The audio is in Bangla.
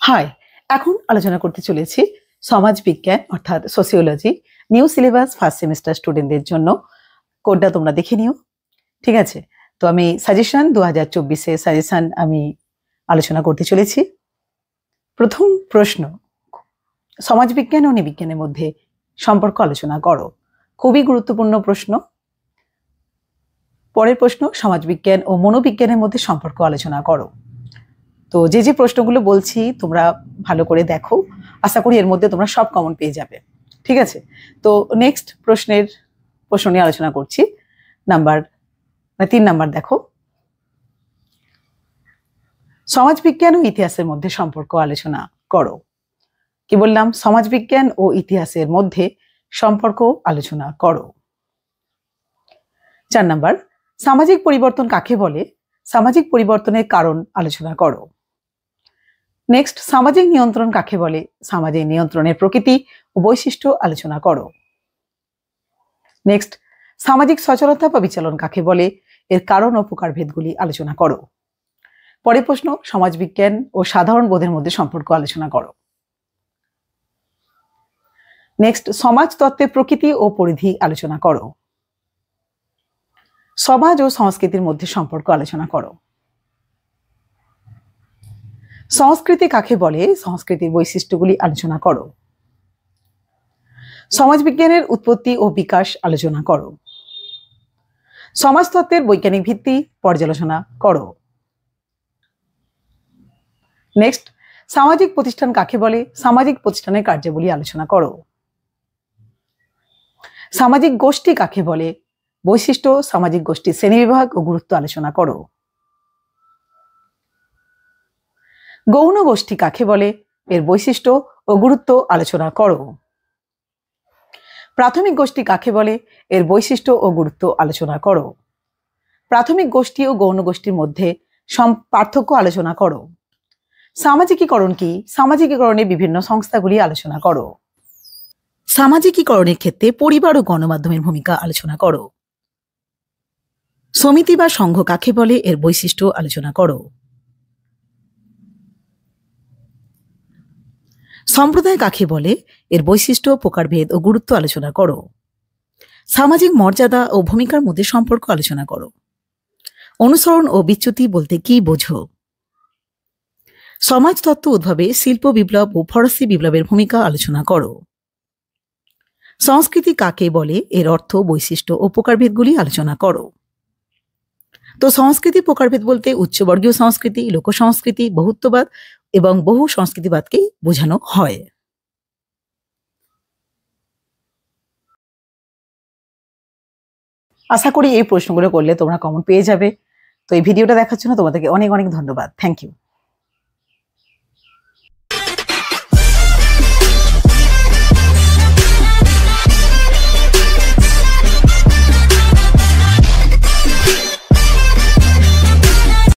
হাই, এখন আলোচনা করতে চলেছি সমাজ বিজ্ঞান অর্থাৎ sociology new syllabus first semester স্টুডেন্টদের জন্য। কোডটা তোমরা দেখে নিও, ঠিক আছে? তো আমি সাজেশন 2024 সাজেশন আমি আলোচনা করতে চলেছি। প্রথম প্রশ্ন, সমাজবিজ্ঞান ও নৃবিজ্ঞানের মধ্যে সম্পর্ক আলোচনা করো। খুবই গুরুত্বপূর্ণ প্রশ্ন। পরের প্রশ্ন, সমাজবিজ্ঞান ও মনোবিজ্ঞানের মধ্যে সম্পর্ক আলোচনা করো। তো যে প্রশ্নগুলো বলছি তোমরা ভালো করে দেখো, আশা করি এর মধ্যে তোমরা সব কমন পেয়ে যাবে, ঠিক আছে? তো নেক্সট প্রশ্ন নিয়ে আলোচনা করছি। 3 নাম্বার দেখো, সমাজবিজ্ঞান ও ইতিহাসের মধ্যে সম্পর্ক আলোচনা করো। কি বললাম? সমাজবিজ্ঞান ও ইতিহাসের মধ্যে সম্পর্ক আলোচনা করো। 4 নাম্বার, সামাজিক পরিবর্তন কাকে বলে? সামাজিক পরিবর্তনের কারণ আলোচনা করো। নেক্সট, সামাজিক নিয়ন্ত্রণ কাকে বলে? সামাজিক নিয়ন্ত্রণের প্রকৃতি ও বৈশিষ্ট্য আলোচনা করো। নেক্সট, সামাজিক সচলতা বা বিচলন কাকে বলে? এর কারণ ও প্রকারভেদগুলি আলোচনা করো। পরের প্রশ্ন, সমাজবিজ্ঞান ও সাধারণ বোধের মধ্যে সম্পর্ক আলোচনা করো। নেক্সট, সমাজ তত্ত্বের প্রকৃতি ও পরিধি আলোচনা করো। সমাজ ও সংস্কৃতির মধ্যে সম্পর্ক আলোচনা করো। সংস্কৃতি কাকে বলে? সংস্কৃতির বৈশিষ্ট্যগুলি আলোচনা করো। সমাজবিজ্ঞানের উৎপত্তি ও বিকাশ আলোচনা করো। সমাজতত্ত্বের বৈজ্ঞানিক ভিত্তি পর্যালোচনা করো। নেক্সট, সামাজিক প্রতিষ্ঠান কাকে বলে? সামাজিক প্রতিষ্ঠানের কার্যাবলী আলোচনা করো। সামাজিক গোষ্ঠী কাকে বলে? বৈশিষ্ট্য, সামাজিক গোষ্ঠীর শ্রেণীবিভাগ ও গুরুত্ব আলোচনা করো। গৌণ গোষ্ঠী কাকে বলে? এর বৈশিষ্ট্য ও গুরুত্ব আলোচনা করো। প্রাথমিক গোষ্ঠী কাকে বলে? এর বৈশিষ্ট্য ও গুরুত্ব আলোচনা করো। প্রাথমিক গোষ্ঠী ও গৌণ গোষ্ঠীর মধ্যে পার্থক্য আলোচনা করো। সামাজিকীকরণ কি? সামাজিকীকরণের বিভিন্ন সংস্থাগুলি আলোচনা করো। সামাজিকীকরণের ক্ষেত্রে পরিবার ও গণমাধ্যমের ভূমিকা আলোচনা করো। সমিতি বা সংঘ কাকে বলে? এর বৈশিষ্ট্য আলোচনা করো। সম্প্রদায় কাকে বলে? এর বৈশিষ্ট্য, প্রকারভেদ ও গুরুত্ব আলোচনা করো। সামাজিক মর্যাদা ও ভূমিকার মধ্যে সম্পর্ক আলোচনা করো। অনুসরণ ও বিচ্যুতি বলতে কি বোঝো? সমাজতত্ত্ব উদ্ভাবে শিল্প বিপ্লব ও ফরাসি বিপ্লবের ভূমিকা আলোচনা করো। সংস্কৃতি কাকে বলে? এর অর্থ, বৈশিষ্ট্য ও প্রকারভেদগুলি আলোচনা করো। তো সংস্কৃতি প্রকারভেদ বলতে উচ্চবর্গীয় সংস্কৃতি, লোক সংস্কৃতি, বহুত্ববাদ এবং বহু সংস্কৃতিবাদকেই বোঝানো হয়। আশা করি এই প্রশ্নগুলো করলে তোমরা কমন পেয়ে যাবে। তো এই ভিডিওটা দেখার জন্য তোমাদেরকে অনেক অনেক ধন্যবাদ। Thank you.